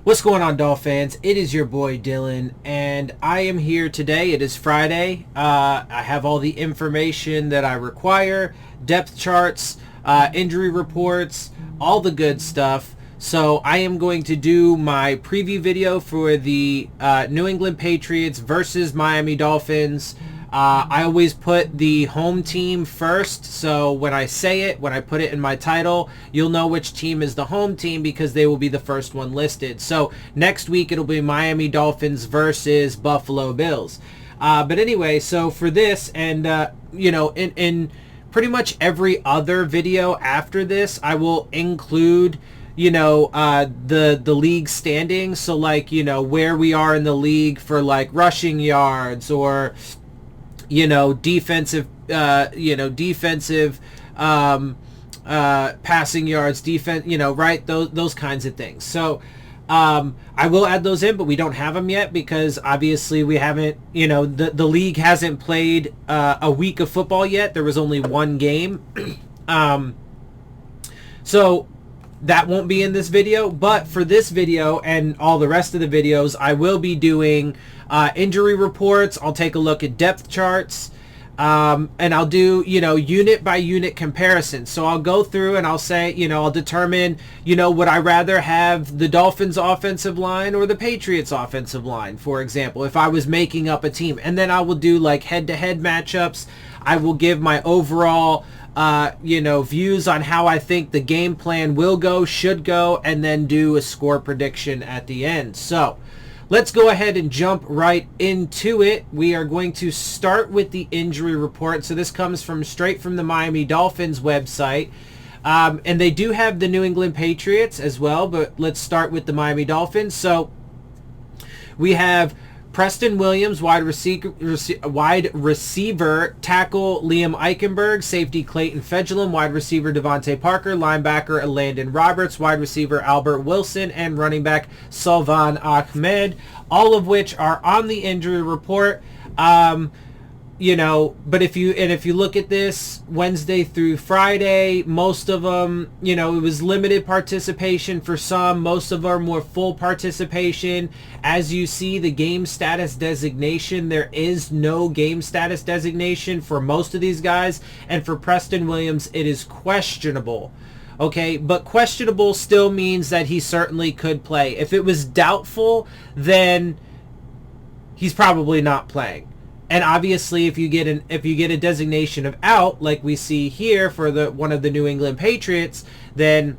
What's going on, Dolphins? It is your boy Dillon, and I am here today. It is Friday. I have all the information that I require, depth charts, injury reports, all the good stuff. So I am going to do my preview video for the New England Patriots versus Miami Dolphins. I always put the home team first, so when I say it, when I put it in my title, you'll know which team is the home team because they will be the first one listed. So next week it'll be Miami Dolphins versus Buffalo Bills. But anyway, so for this and, in pretty much every other video after this, I will include the league standings. So like, where we are in the league for like rushing yards or defensive passing yards, right? Those kinds of things. So I will add those in, but we don't have them yet because obviously we haven't, the league hasn't played a week of football yet. There was only one game. So that won't be in this video, but for this video and all the rest of the videos, I will be doing injury reports. I'll take a look at depth charts, and I'll do, unit by unit comparison. So I'll go through and I'll say, I'll determine, would I rather have the Dolphins offensive line or the Patriots offensive line, for example, if I was making up a team. And then I will do like head-to-head matchups. I will give my overall views on how I think the game plan will go, should go, and then do a score prediction at the end. So let's go ahead and jump right into it. We are going to start with the injury report. So this comes straight from the Miami Dolphins website. And they do have the New England Patriots as well, but let's start with the Miami Dolphins. So we have Preston Williams, wide receiver, tackle Liam Eichenberg, safety Clayton Fejedelem, wide receiver Devontae Parker, linebacker Landon Roberts, wide receiver Albert Wilson, and running back Salvan Ahmed, all of which are on the injury report. But if you look at this Wednesday through Friday, most of them, it was limited participation for some. Most of them were full participation. As you see, the game status designation, there is no game status designation for most of these guys. And for Preston Williams, it is questionable. Okay, but questionable still means that he certainly could play. If it was doubtful, then he's probably not playing. And obviously, if you get a designation of out, like we see here for one of the New England Patriots, then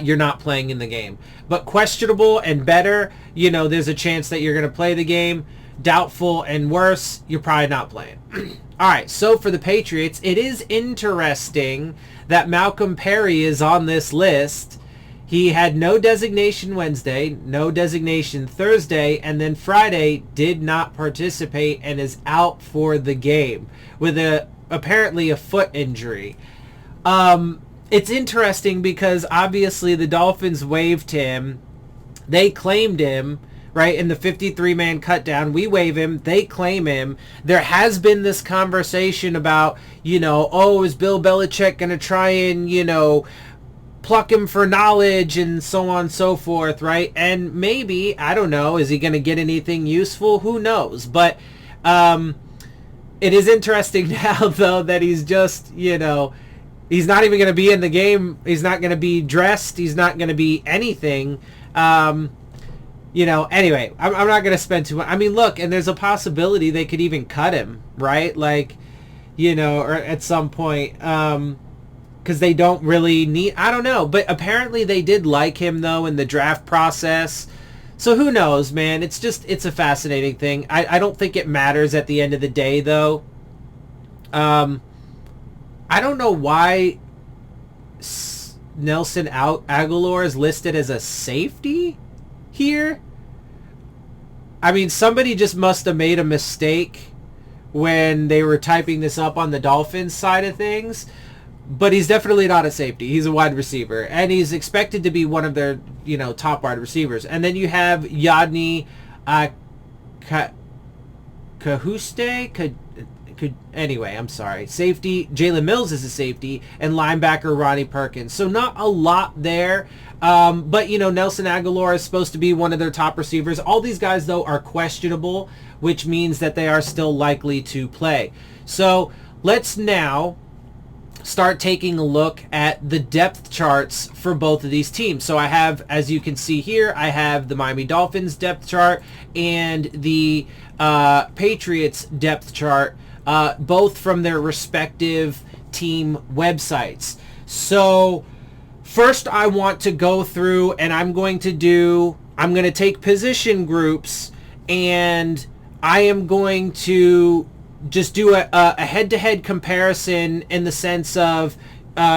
you're not playing in the game. But questionable and better, there's a chance that you're going to play the game. Doubtful and worse, you're probably not playing. All right, so for the Patriots, it is interesting that Malcolm Perry is on this list. He had no designation Wednesday, no designation Thursday, and then Friday did not participate and is out for the game with apparently a foot injury. It's interesting because obviously the Dolphins waived him. They claimed him, right, in the 53-man cutdown. We waive him. They claim him. There has been this conversation about, is Bill Belichick going to try and, pluck him for knowledge and so on and so forth, right? And maybe, I don't know, is he going to get anything useful? Who knows? But it is interesting now, though, that he's just, he's not even going to be in the game. He's not going to be dressed. He's not going to be anything. Anyway, I'm not going to spend too much. I mean, look, and there's a possibility they could even cut him, right? Like, or at some point, because they don't really need, I don't know, but apparently they did like him though in the draft process. So who knows, man? It's a fascinating thing. I don't think it matters at the end of the day though. I don't know why Nelson Aguilar is listed as a safety here. I mean, somebody just must have made a mistake when they were typing this up on the Dolphins side of things. But he's definitely not a safety. He's a wide receiver. And he's expected to be one of their, top wide receivers. And then you have Yadni Kahuste. anyway, I'm sorry. Safety, Jalen Mills is a safety, and linebacker Ronnie Perkins. So not a lot there. But, you know, Nelson Aguilar is supposed to be one of their top receivers. All these guys, though, are questionable, which means that they are still likely to play. So let's now start taking a look at the depth charts for both of these teams. So I have, as you can see here, I have the Miami Dolphins depth chart and the Patriots depth chart, both from their respective team websites. So first I want to go through and I'm going to take position groups, and I am going to just do a head-to-head comparison in the sense of,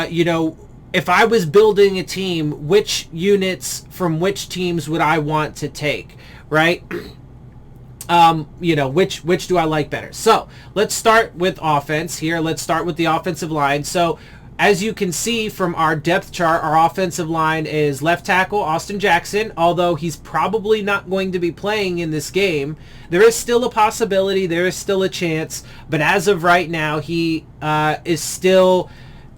you know, if I was building a team, which units from which teams would I want to take, right? You know, which do I like better? So let's start with offense here. Let's start with the offensive line. So as you can see from our depth chart, our offensive line is left tackle Austin Jackson, although he's probably not going to be playing in this game. There is still a possibility, there is still a chance, but as of right now, he is still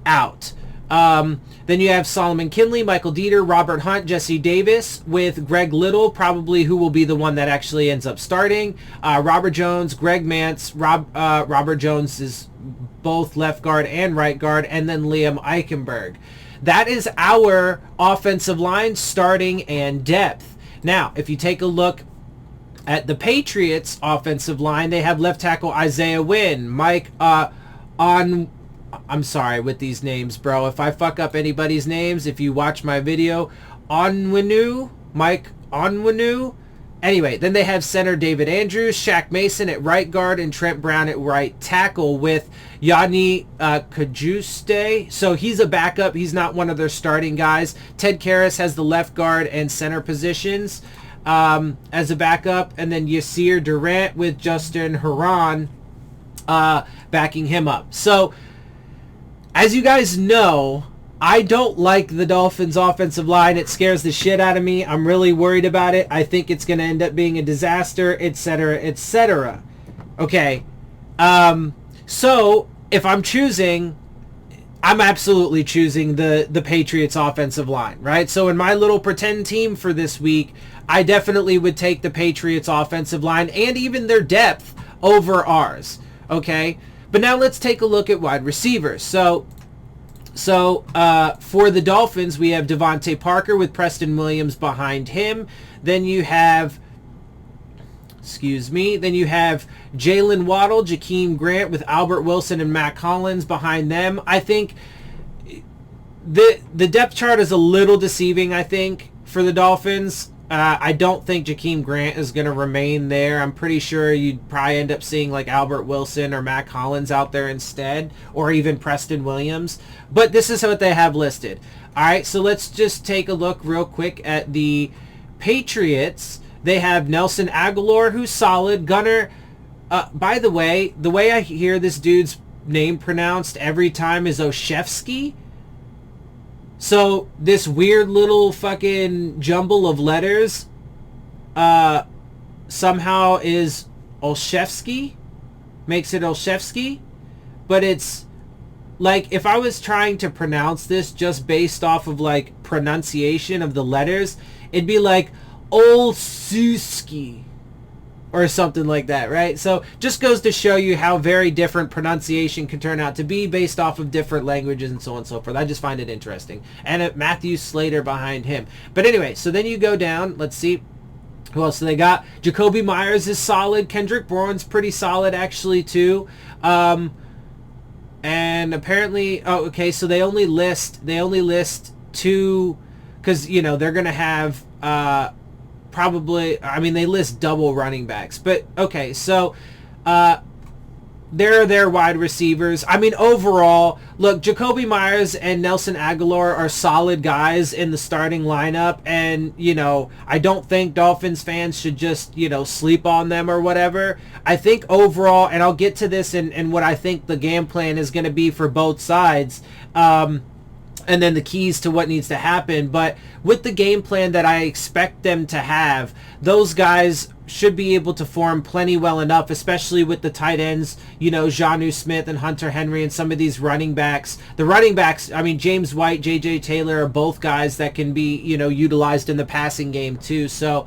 out. Then you have Solomon Kinley, Michael Dieter, Robert Hunt, Jesse Davis, with Greg Little, probably who will be the one that actually ends up starting. Robert Jones, Greg Mance, Robert Jones is both left guard and right guard, and then Liam Eichenberg. That is our offensive line starting and depth. Now, if you take a look at the Patriots offensive line, they have left tackle Isaiah Wynn, I'm sorry with these names, bro. If I fuck up anybody's names, if you watch my video, Mike Onwenu. Anyway, then they have center David Andrews, Shaq Mason at right guard, and Trent Brown at right tackle with Yadni Kajuste. So he's a backup. He's not one of their starting guys. Ted Karras has the left guard and center positions as a backup. And then Yasir Durant with Justin Huron backing him up. So as you guys know, I don't like the Dolphins offensive line. It scares the shit out of me. I'm really worried about it. I think it's going to end up being a disaster, etc., etc. Okay. So if I'm choosing, I'm absolutely choosing the Patriots offensive line, right? So in my little pretend team for this week, I definitely would take the Patriots offensive line and even their depth over ours. Okay. But now let's take a look at wide receivers. So for the Dolphins, we have Devontae Parker with Preston Williams behind him. Then you have, Jalen Waddle, Jakeem Grant with Albert Wilson and Matt Collins behind them. I think the depth chart is a little deceiving, I think, for the Dolphins. I don't think Jakeem Grant is going to remain there. I'm pretty sure you'd probably end up seeing like Albert Wilson or Matt Collins out there instead, or even Preston Williams. But this is what they have listed. All right, so let's just take a look real quick at the Patriots. They have Nelson Aguilar, who's solid. Gunnar, by the way I hear this dude's name pronounced every time is Oshevsky. So this weird little fucking jumble of letters somehow is Olszewski, makes it Olszewski, but it's like if I was trying to pronounce this just based off of like pronunciation of the letters, it'd be like Olszewski or something like that, right? So just goes to show you how very different pronunciation can turn out to be based off of different languages and so on and so forth. I just find it interesting. And Matthew Slater behind him. But anyway, so then you go down. Let's see who else they got. Jacoby Myers is solid. Kendrick Bourne's pretty solid actually too. And apparently, oh, okay, so they only list two, because you know they're gonna have probably, I mean, they list double running backs, but okay, so they're their wide receivers. I mean, overall, look, Jacoby Myers and Nelson Aguilar are solid guys in the starting lineup, and, you know, I don't think Dolphins fans should just, you know, sleep on them or whatever. I think overall, and I'll get to this and what I think the game plan is going to be for both sides, and then the keys to what needs to happen. But with the game plan that I expect them to have, those guys should be able to form plenty well enough, especially with the tight ends, Jonnu Smith and Hunter Henry and some of these running backs. The running backs, I mean, James White, J.J. Taylor are both guys that can be, utilized in the passing game too. So,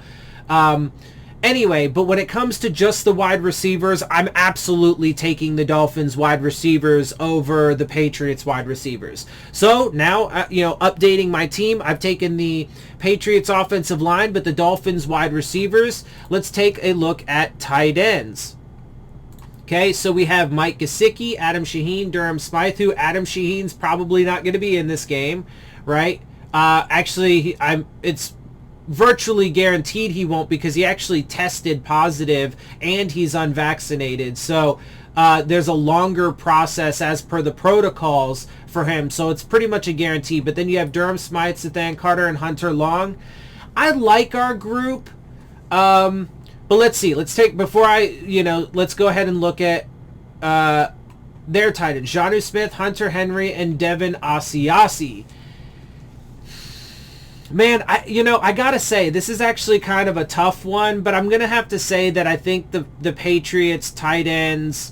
anyway, but when it comes to just the wide receivers, I'm absolutely taking the Dolphins wide receivers over the Patriots wide receivers. So now, updating my team, I've taken the Patriots offensive line, but the Dolphins wide receivers. Let's take a look at tight ends. Okay, so we have Mike Gesicki, Adam Shaheen, Durham Smythe, who Adam Shaheen's probably not going to be in this game, right? Actually, it's virtually guaranteed he won't, because he actually tested positive and he's unvaccinated. So there's a longer process as per the protocols for him. So it's pretty much a guarantee. But then you have Durham Smythe, Sathan Carter, and Hunter Long. I like our group. But let's see. Let's go ahead and look at their tight ends. Jonnu Smith, Hunter Henry, and Devin Asiasi. Man, I gotta say, this is actually kind of a tough one, but I'm gonna have to say that I think the Patriots tight ends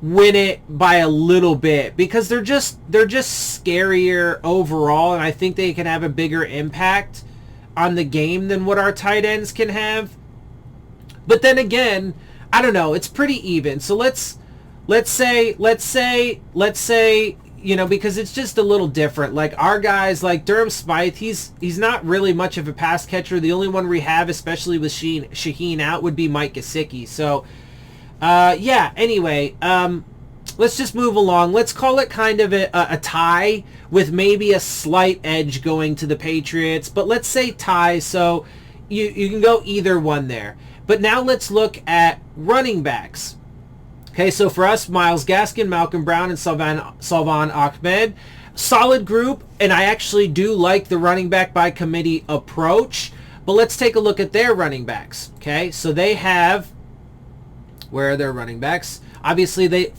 win it by a little bit, because they're just scarier overall, and I think they can have a bigger impact on the game than what our tight ends can have. But then again, I don't know, it's pretty even. So let's say, because it's just a little different. Like our guys, like Durham Smythe, he's not really much of a pass catcher. The only one we have, especially with Shaheen out, would be Mike Gesicki. So, yeah, anyway, let's just move along. Let's call it kind of a tie with maybe a slight edge going to the Patriots. But let's say tie, so you can go either one there. But now let's look at running backs. Okay, so for us, Myles Gaskin, Malcolm Brown, and Salvan Ahmed. Solid group, and I actually do like the running back by committee approach. But let's take a look at their running backs. Okay, so they have... Where are their running backs? Obviously, I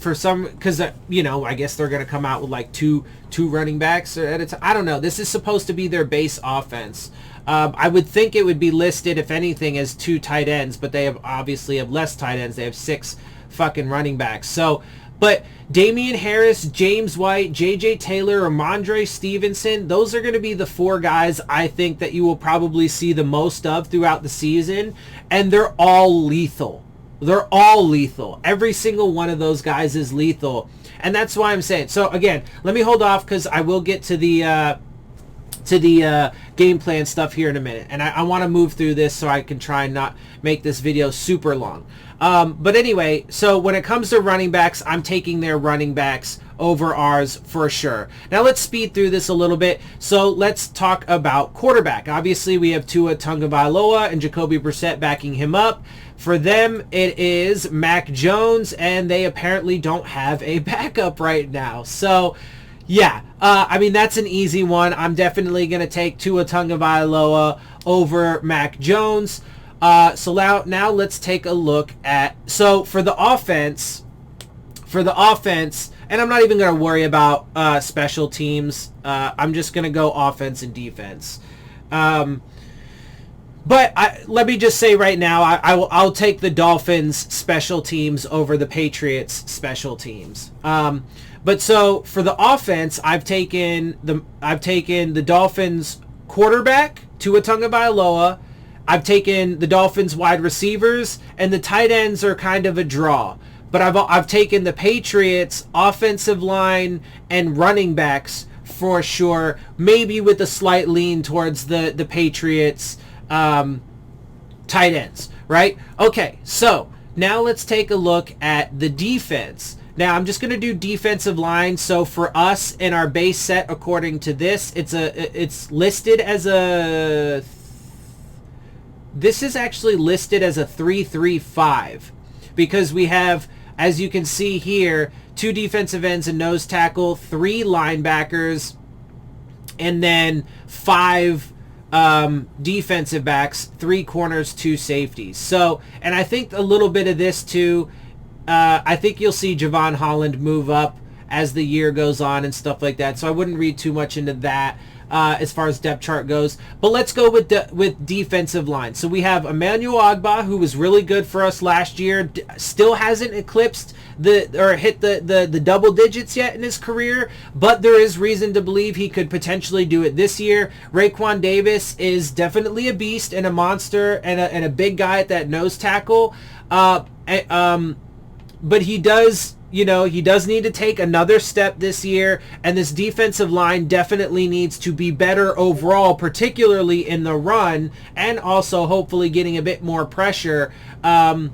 guess they're going to come out with like two running backs at a time. I don't know. This is supposed to be their base offense. I would think it would be listed, if anything, as 2 tight ends, but they obviously have less tight ends. They have 6 fucking running backs. So, but Damian Harris, James White, J.J. Taylor, Ramondre Stevenson, those are going to be the 4 guys I think that you will probably see the most of throughout the season, and they're all lethal. They're all lethal. Every single one of those guys is lethal, and that's why I'm saying. So again, let me hold off, because I will get to the game plan stuff here in a minute, and I want to move through this so I can try and not make this video super long. But anyway, so when it comes to running backs, I'm taking their running backs over ours for sure. Now let's speed through this a little bit. So let's talk about quarterback. Obviously, we have Tua Tagovailoa and Jacoby Brissett backing him up. For them, it is Mac Jones, and they apparently don't have a backup right now. So, yeah, I mean, that's an easy one. I'm definitely going to take Tua Tagovailoa over Mac Jones. So now let's take a look at... So, for the offense, and I'm not even going to worry about special teams. I'm just going to go offense and defense. But let me just say right now, I'll take the Dolphins special teams over the Patriots special teams. But so for the offense, I've taken the Dolphins quarterback, Tua Tagovailoa. I've taken the Dolphins wide receivers, and the tight ends are kind of a draw. But I've taken the Patriots offensive line and running backs for sure, maybe with a slight lean towards the Patriots tight ends, right? Okay, so now let's take a look at the defense. Now I'm just going to do defensive line. So for us in our base set, according to this, it's listed as a... This is actually listed as a 3-3-5 because we have, as you can see here, 2 defensive ends and nose tackle, 3 linebackers, and then 5 defensive backs, 3 corners, 2 safeties. So, and I think a little bit of this too, I think you'll see Javon Holland move up as the year goes on and stuff like that. So I wouldn't read too much into that. as far as depth chart goes. But let's go with defensive line. So we have Emmanuel Ogbah, who was really good for us last year, still hasn't eclipsed hit the double digits yet in his career, but there is reason to believe he could potentially do it this year. Raekwon Davis is definitely a beast and a monster and a big guy at that nose tackle. But he does need to take another step this year, and this defensive line definitely needs to be better overall, particularly in the run, and also hopefully getting a bit more pressure. And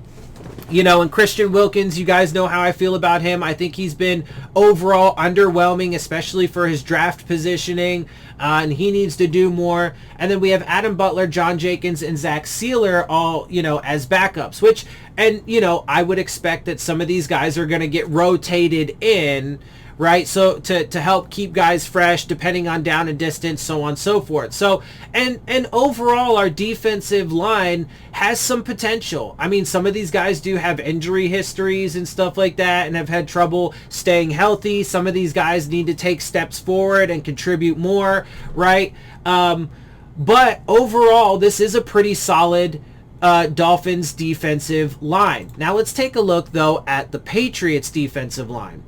Christian Wilkins, you guys know how I feel about him. I think he's been overall underwhelming, especially for his draft positioning, and he needs to do more. And then we have Adam Butler, John Jenkins, and Zach Sealer all, as backups, I would expect that some of these guys are going to get rotated in, right? So to help keep guys fresh, depending on down and distance, so on and so forth. So, and overall, our defensive line has some potential. I mean, some of these guys do have injury histories and stuff like that and have had trouble staying healthy. Some of these guys need to take steps forward and contribute more, right? But overall, this is a pretty solid Dolphins defensive line. Now let's take a look, though, at the Patriots defensive line.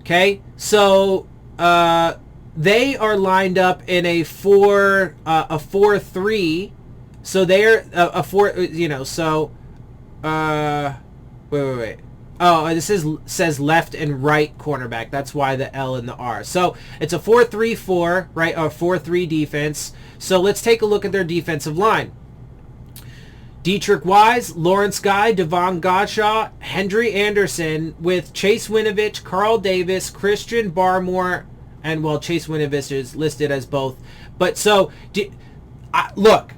Okay, so they are lined up in a 4-3. So they're a 4. Wait. Oh, this says left and right cornerback. That's why the L and the R. So it's a 4-3-4, right? Or 4-3 defense. So let's take a look at their defensive line. Dietrich Wise, Lawrence Guy, Devon Godshaw, Hendry Anderson, with Chase Winovich, Carl Davis, Christian Barmore, and Chase Winovich is listed as both. But so, look,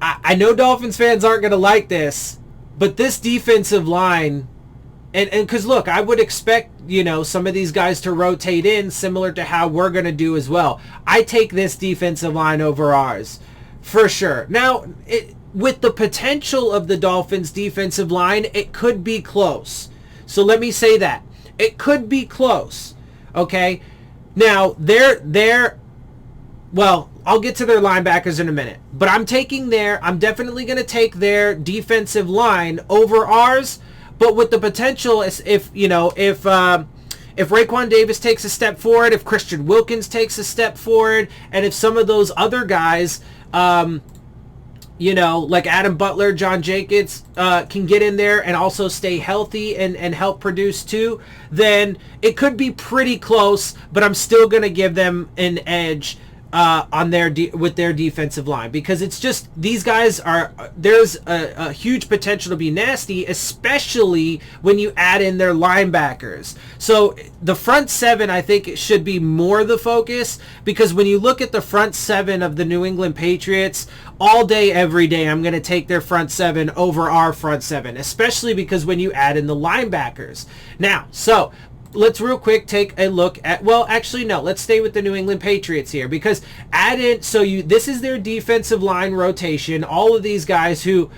I know Dolphins fans aren't going to like this, but this defensive line, and because look, I would expect, some of these guys to rotate in similar to how we're going to do as well. I take this defensive line over ours. For sure. Now, with the potential of the Dolphins' defensive line, it could be close. So let me say that. It could be close. Okay? Now, I'll get to their linebackers in a minute. But I'm definitely going to take their defensive line over ours. But with the potential, if Raekwon Davis takes a step forward, if Christian Wilkins takes a step forward, and if some of those other guys, like Adam Butler, John Jenkins, can get in there and also stay healthy and help produce too, then it could be pretty close, but I'm still going to give them an edge on with their defensive line, because it's just, these guys there's a huge potential to be nasty, especially when you add in their linebackers. So the front seven, I think, it should be more the focus, because when you look at the front seven of the New England Patriots, all day, every day, I'm going to take their front seven over our front seven, especially because when you add in the linebackers. Now, so let's real quick take a look at, let's stay with the New England Patriots here, because this is their defensive line rotation. All of these guys who,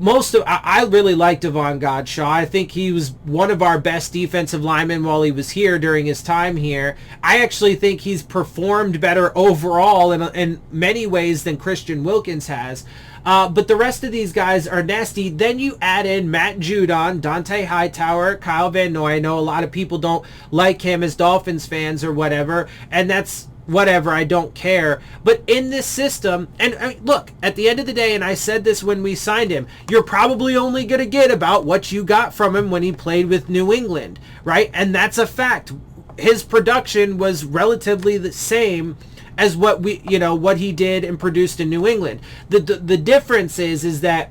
I really like Devon Godshaw. I think he was one of our best defensive linemen while he was here during his time here. I actually think he's performed better overall in many ways than Christian Wilkins has. But the rest of these guys are nasty. Then you add in Matt Judon, Dante Hightower, Kyle Van Noy. I know a lot of people don't like him as Dolphins fans or whatever, and that's whatever, I don't care. But in this system, and I mean, look, at the end of the day, and I said this when we signed him, you're probably only going to get about what you got from him when he played with New England, right? And that's a fact. His production was relatively the same as what he did and produced in New England. The difference is that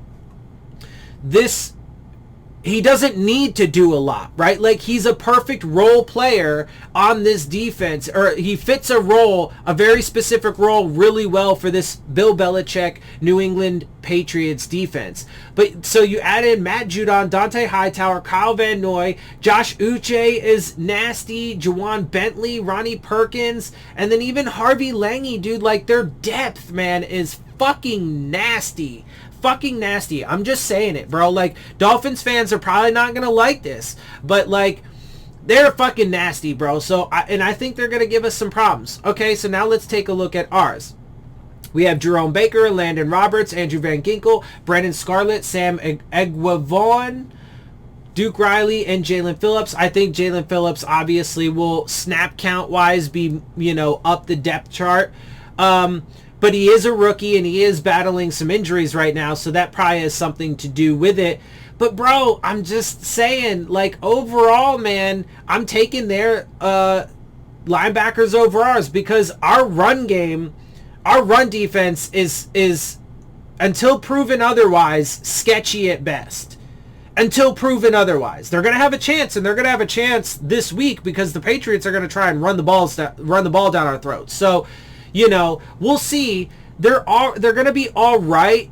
he doesn't need to do a lot, right? Like, he's a perfect role player on this defense, or he fits a very specific role really well for this Bill Belichick New England Patriots defense. But so you add in Matt Judon, Dante Hightower, Kyle Van Noy, Josh Uche is nasty, Juwan Bentley, Ronnie Perkins, and then even Harvey Lange, dude. Like, their depth, man, is fucking nasty. Fucking nasty. I'm just saying it, bro. Like, Dolphins fans are probably not gonna like this, but like, they're fucking nasty, bro. So, I think they're going to give us some problems. Okay, so now let's take a look at ours. We have Jerome Baker, Landon Roberts, Andrew Van Ginkel, Brendan Scarlett, Sam Egwavon, Duke Riley, and Jalen Phillips. I think Jalen Phillips obviously will snap count wise be, up the depth chart. But he is a rookie and he is battling some injuries right now, so that probably has something to do with it. But bro, I'm just saying, like, overall, man, I'm taking their linebackers over ours, because our run game, our run defense is until proven otherwise sketchy at best. Until proven otherwise. They're going to have a chance, and they're going to have a chance this week because the Patriots are going to try and run the ball down our throats. So, we'll see. They're going to be all right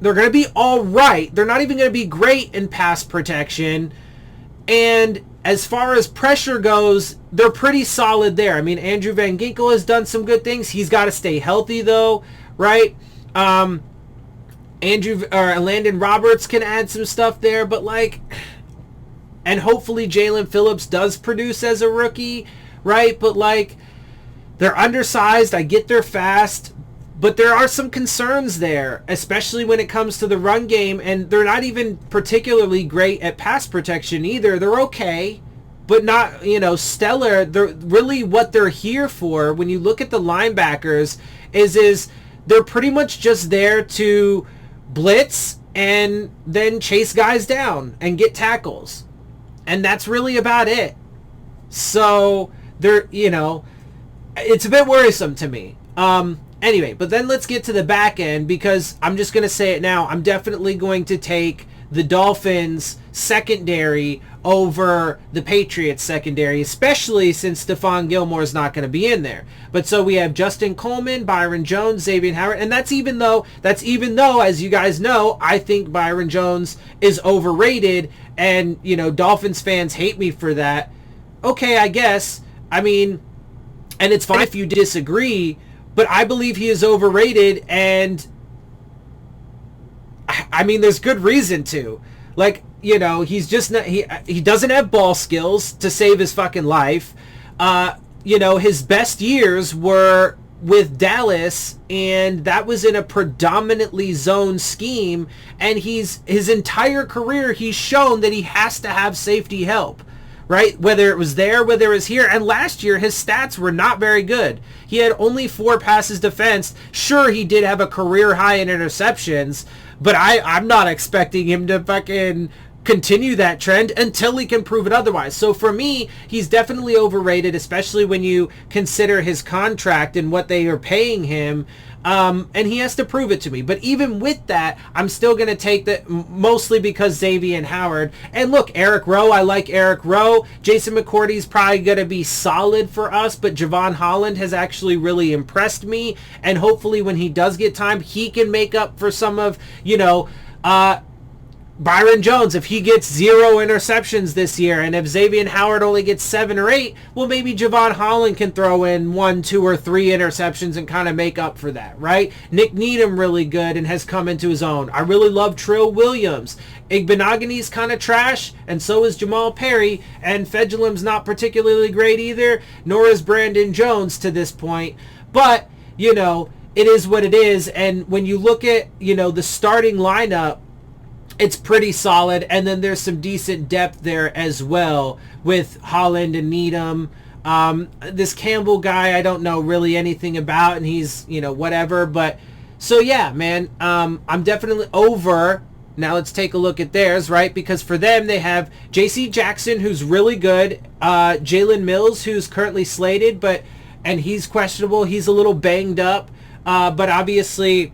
they're going to be all right. They're not even going to be great in pass protection. And as far as pressure goes, they're pretty solid there. I mean, Andrew Van Ginkel has done some good things. He's got to stay healthy, though, right? Landon Roberts can add some stuff there, but and hopefully Jalen Phillips does produce as a rookie, right? But they're undersized. I get they're fast, but there are some concerns there, especially when it comes to the run game, and they're not even particularly great at pass protection either. They're okay, but not, stellar. They're really what they're here for. When you look at the linebackers, is they're pretty much just there to blitz and then chase guys down and get tackles. And that's really about it. So they're, it's a bit worrisome to me. Anyway, but then let's get to the back end, because I'm just going to say it now. I'm definitely going to take the Dolphins secondary over the Patriots secondary, especially since Stephon Gilmore is not going to be in there. But so we have Justin Coleman, Byron Jones, Xavier Howard, and that's even though, as you guys know, I think Byron Jones is overrated, and, Dolphins fans hate me for that. Okay, I guess. I mean, and it's fine if you disagree, but I believe he is overrated, and I mean, there's good reason to. He's just not, he doesn't have ball skills to save his fucking life. His best years were with Dallas, and that was in a predominantly zone scheme, and his entire career he's shown that he has to have safety help. Right? Whether it was there, whether it was here. And last year, his stats were not very good. He had only 4 passes defensed. Sure, he did have a career high in interceptions, but I'm not expecting him to fucking continue that trend until he can prove it otherwise. So for me, he's definitely overrated, especially when you consider his contract and what they are paying him. And he has to prove it to me. But even with that, I'm still going to take that, mostly because Xavier and Howard. And look, Eric Rowe, I like Eric Rowe. Jason McCourty's probably going to be solid for us, but Javon Holland has actually really impressed me. And hopefully when he does get time, he can make up for some of, Byron Jones, if he gets 0 interceptions this year, and if Xavier Howard only gets 7 or 8, well, maybe Javon Holland can throw in 1, 2, or 3 interceptions and kind of make up for that, right? Nick Needham really good and has come into his own. I really love Trill Williams. Igbenogany's kind of trash, and so is Jamal Perry, and Fegelim's not particularly great either, nor is Brandon Jones to this point. But, it is what it is, and when you look at, the starting lineup, it's pretty solid, and then there's some decent depth there as well with Holland and Needham. This Campbell guy, I don't know really anything about, and he's, whatever. But, so yeah, man, I'm definitely over. Now let's take a look at theirs, right? Because for them, they have J.C. Jackson, who's really good. Jalen Mills, who's currently slated, and he's questionable. He's a little banged up. But obviously...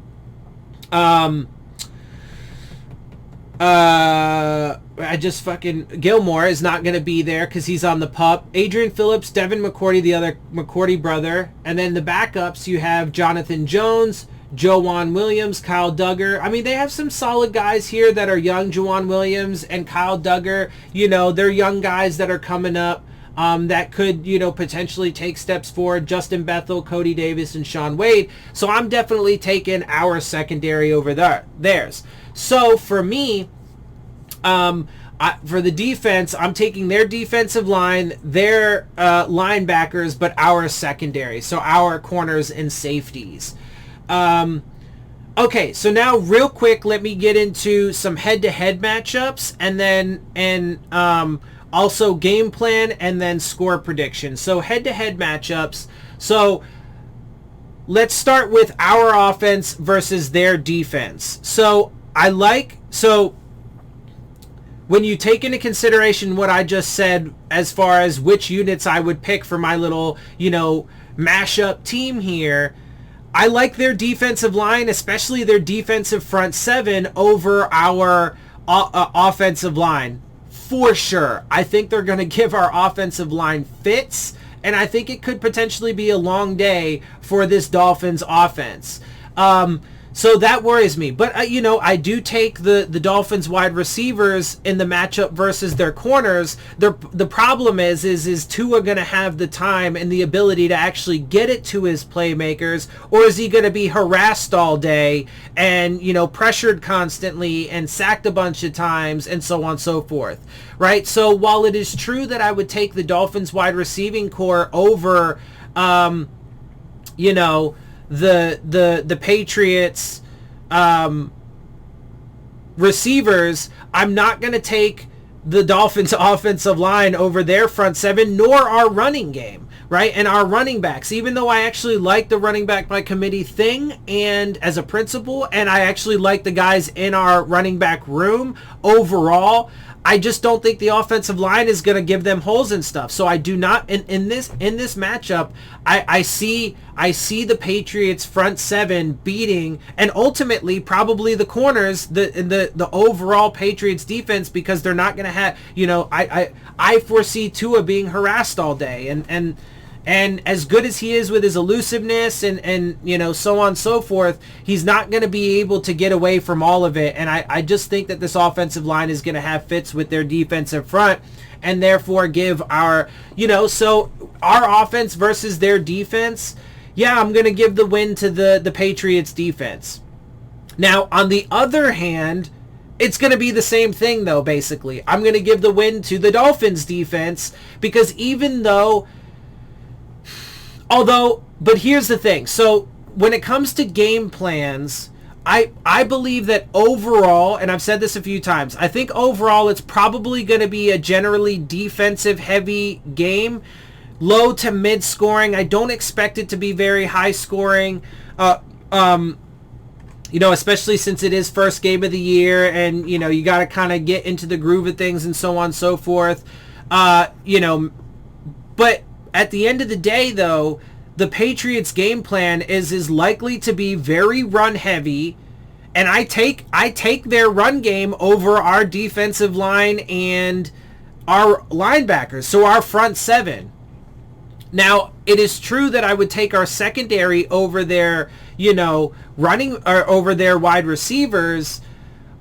Gilmore is not going to be there because he's on the PUP. Adrian Phillips, Devin McCourty, the other McCourty brother. And then the backups, you have Jonathan Jones, Joanne Williams, Kyle Duggar. I mean, they have some solid guys here that are young. Joanne Williams and Kyle Duggar, they're young guys that are coming up that could, potentially take steps forward. Justin Bethel, Cody Davis, and Sean Wade. So I'm definitely taking our secondary over theirs. So for me, For the defense, I'm taking their defensive line, their linebackers, but our secondary, so our corners and safeties. Okay, so now real quick, let me get into some head-to-head matchups, and also game plan, and then score prediction. So head-to-head matchups. So let's start with our offense versus their defense. So when you take into consideration what I just said as far as which units I would pick for my little, mashup team here, I like their defensive line, especially their defensive front seven, over our offensive line. For sure. I think they're going to give our offensive line fits, and I think it could potentially be a long day for this Dolphins offense. So that worries me. But, I do take the Dolphins wide receivers in the matchup versus their corners. The problem is Tua going to have the time and the ability to actually get it to his playmakers, or is he going to be harassed all day and, pressured constantly and sacked a bunch of times and so on and so forth, right? So while it is true that I would take the Dolphins wide receiving core over, the Patriots receivers, I'm not going to take the Dolphins offensive line over their front seven, nor our running game, right? And our running backs, even though I actually like the running back by committee thing and as a principle, and I actually like the guys in our running back room overall, I just don't think the offensive line is going to give them holes and stuff. So I do not in this matchup. I see the Patriots front seven beating, and ultimately probably the corners, the overall Patriots defense, because they're not going to have, I foresee Tua being harassed all day, and as good as he is with his elusiveness and so on and so forth, he's not going to be able to get away from all of it. And I just think that this offensive line is going to have fits with their defensive front, and therefore give our, so our offense versus their defense, yeah, I'm going to give the win to the Patriots defense. Now, on the other hand, it's going to be the same thing, though, basically. I'm going to give the win to the Dolphins defense, because but here's the thing. So when it comes to game plans, I believe that overall, and I've said this a few times, I think overall it's probably going to be a generally defensive heavy game, low to mid scoring. I don't expect it to be very high scoring, especially since it is first game of the year, and you got to kind of get into the groove of things and so on and so forth. But at the end of the day, though, the Patriots' game plan is likely to be very run heavy, and I take their run game over our defensive line and our linebackers, so our front seven. Now, it is true that I would take our secondary over their, running, or over their wide receivers.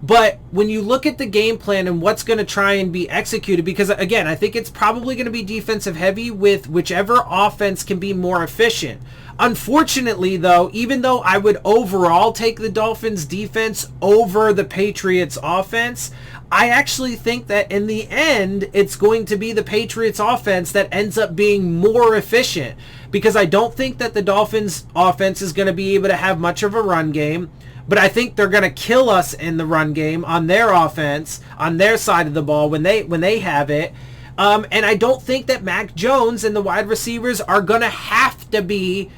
But when you look at the game plan and what's going to try and be executed, because again, I think it's probably going to be defensive heavy with whichever offense can be more efficient. Unfortunately, though, even though I would overall take the Dolphins defense over the Patriots offense, I actually think that in the end, it's going to be the Patriots offense that ends up being more efficient, because I don't think that the Dolphins offense is going to be able to have much of a run game. But I think they're going to kill us in the run game on their offense, on their side of the ball when they have it. And I don't think that Mac Jones and the wide receivers are going to have to be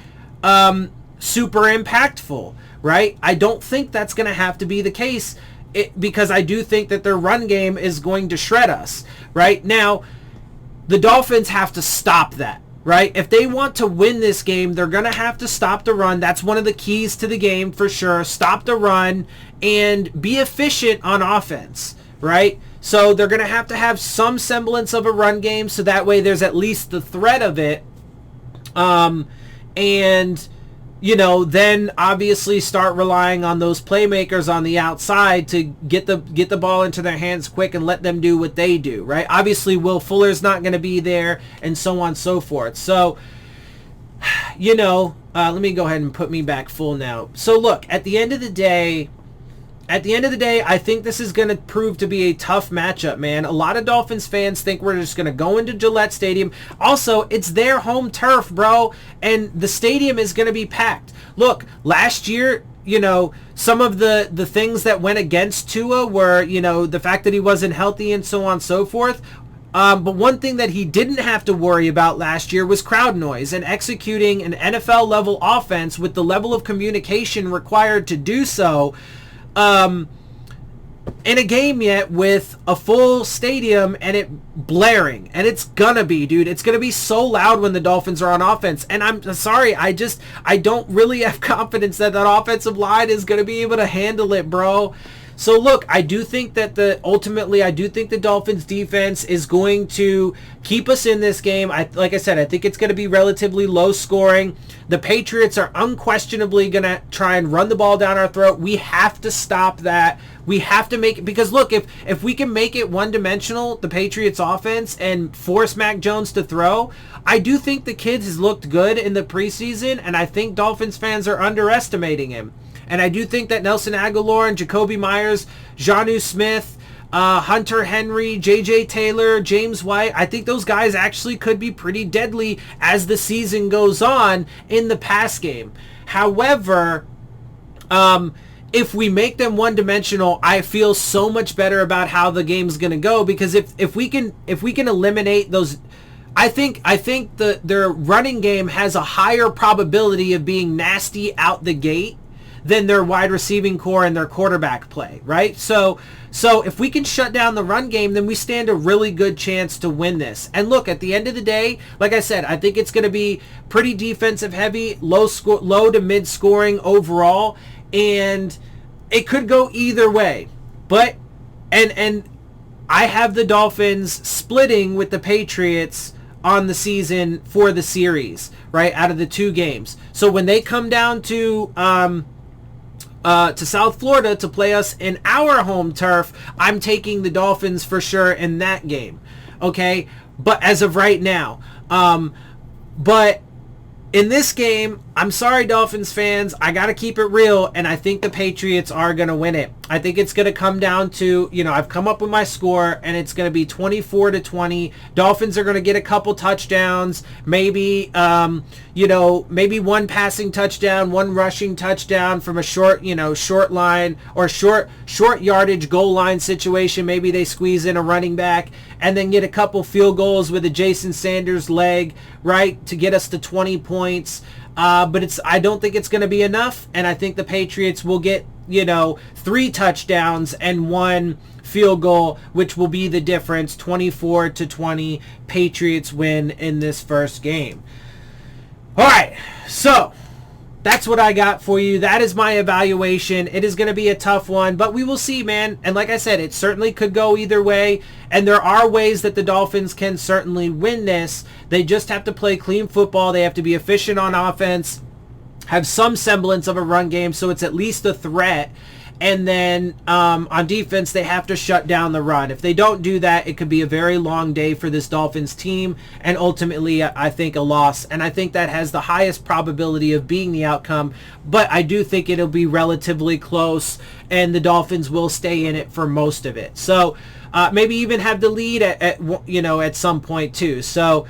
super impactful, right? I don't think that's going to have to be the case, because I do think that their run game is going to shred us, right? Now, the Dolphins have to stop that. Right? If they want to win this game, they're going to have to stop the run. That's one of the keys to the game for sure. Stop the run and be efficient on offense, right? So they're going to have some semblance of a run game, so that way there's at least the threat of it. And then obviously start relying on those playmakers on the outside to get the ball into their hands quick and let them do what they do, right? Obviously, Will Fuller's not going to be there, and so on and so forth. So, let me go ahead and put me back full now. So, look, at the end of the day, at the end of the day, I think this is going to prove to be a tough matchup, man. A lot of Dolphins fans think we're just going to go into Gillette Stadium. Also, it's their home turf, bro, and the stadium is going to be packed. Look, last year, you know, some of the things that went against Tua were, you know, the fact that he wasn't healthy and so on and so forth. But one thing that he didn't have to worry about last year was crowd noise and executing an NFL-level offense with the level of communication required to do so in a game yet with a full stadium and it blaring. And it's gonna be, dude. It's gonna be so loud when the Dolphins are on offense. And I'm sorry, I don't really have confidence that that offensive line is gonna be able to handle it, bro. So look, I do think that ultimately I do think the Dolphins defense is going to keep us in this game. Like I said, I think it's going to be relatively low scoring. The Patriots are unquestionably going to try and run the ball down our throat. We have to stop that. We have to make it, because look, if we can make it one-dimensional, the Patriots offense, and force Mac Jones to throw, I do think the kid has looked good in the preseason, and I think Dolphins fans are underestimating him. And I do think that Nelson Aguilar and Jacoby Myers, Jonnu Smith, Hunter Henry, J.J. Taylor, James White, I think those guys actually could be pretty deadly as the season goes on in the pass game. However, if we make them one-dimensional, I feel so much better about how the game's going to go, because if we can eliminate those, I think their running game has a higher probability of being nasty out the gate than their wide receiving core and their quarterback play, right? So if we can shut down the run game, then we stand a really good chance to win this. And look, at the end of the day, like I said, I think it's going to be pretty defensive heavy, low to mid scoring overall, and it could go either way. But and I have the Dolphins splitting with the Patriots on the season for the series, right, out of the two games. So when they come down to South Florida to play us in our home turf, I'm taking the Dolphins for sure in that game. Okay? But as of right now. But in this game, I'm sorry, Dolphins fans, I got to keep it real, and I think the Patriots are going to win it. I think it's going to come down to, you know, I've come up with my score, and it's going to be 24-20. Dolphins are going to get a couple touchdowns, maybe, maybe one passing touchdown, one rushing touchdown from a short line or short yardage goal line situation. Maybe they squeeze in a running back and then get a couple field goals with a Jason Sanders leg, right, to get us to 20 points. But I don't think it's going to be enough, and I think the Patriots will get, 3 touchdowns and 1 field goal, which will be the difference. 24-20, Patriots win in this first game. All right, so that's what I got for you. That is my evaluation. It is going to be a tough one, but we will see, man. And like I said, it certainly could go either way, and there are ways that the Dolphins can certainly win this. They just have to play clean football. They have to be efficient on offense, have some semblance of a run game so it's at least a threat. And then on defense, they have to shut down the run. If they don't do that, it could be a very long day for this Dolphins team, and ultimately, I think a loss. And I think that has the highest probability of being the outcome, but I do think it'll be relatively close, and the Dolphins will stay in it for most of it. So maybe even have the lead at some point too. So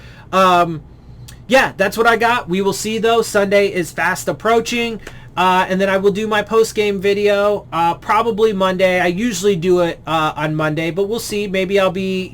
yeah, that's what I got. We will see, though. Sunday is fast approaching. And then I will do my post-game video probably Monday. I usually do it on Monday, but we'll see. Maybe I'll be,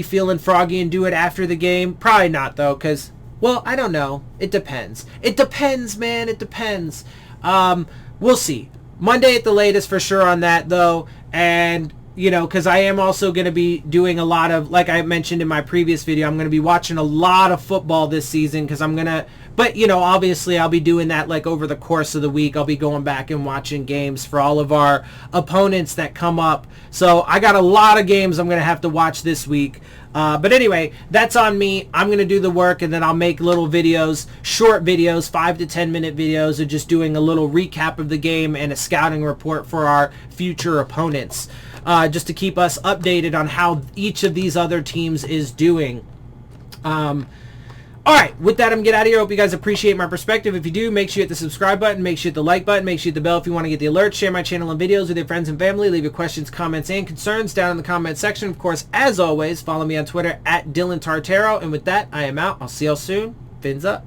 feeling froggy and do it after the game. Probably not, though, because, well, I don't know. It depends. It depends, man. It depends. We'll see. Monday at the latest for sure on that, though. And because I am also going to be doing a lot of, like I mentioned in my previous video, I'm going to be watching a lot of football this season because I'm going to, but, obviously I'll be doing that like over the course of the week. I'll be going back and watching games for all of our opponents that come up. So I got a lot of games I'm going to have to watch this week. But anyway, that's on me. I'm going to do the work, and then I'll make little videos, short videos, 5 to 10 minute videos of just doing a little recap of the game and a scouting report for our future opponents. Just to keep us updated on how each of these other teams is doing. All All right, with that, I'm going to get out of here. I hope you guys appreciate my perspective. If you do, make sure you hit the subscribe button. Make sure you hit the like button. Make sure you hit the bell if you want to get the alerts. Share my channel and videos with your friends and family. Leave your questions, comments, and concerns down in the comment section. Of course, as always, follow me on Twitter at Dillon Tartaro. And with that, I am out. I'll see y'all soon. Fins up.